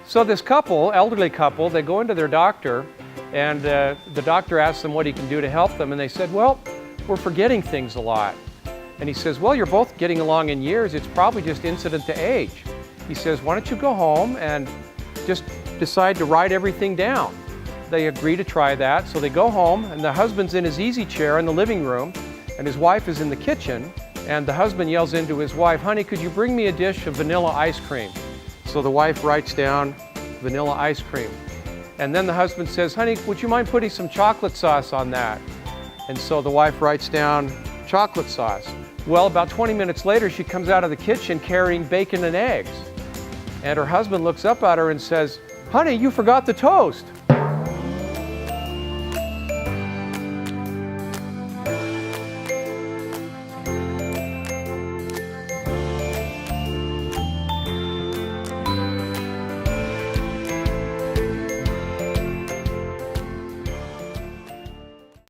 So this couple, elderly couple, they go into their doctor, and the doctor asks them what he can do to help them, and they said, well, we're forgetting things a lot. And he says, well, you're both getting along in years. It's probably just incident to age. He says, why don't you go home and just decide to write everything down? They agree to try that, so they go home, and the husband's in his easy chair in the living room, and his wife is in the kitchen, and the husband yells into his wife, honey, could you bring me a dish of vanilla ice cream? So the wife writes down vanilla ice cream. And then the husband says, honey, would you mind putting some chocolate sauce on that? And so the wife writes down chocolate sauce. Well, about 20 minutes later, she comes out of the kitchen carrying bacon and eggs. And her husband looks up at her and says, honey, you forgot the toast.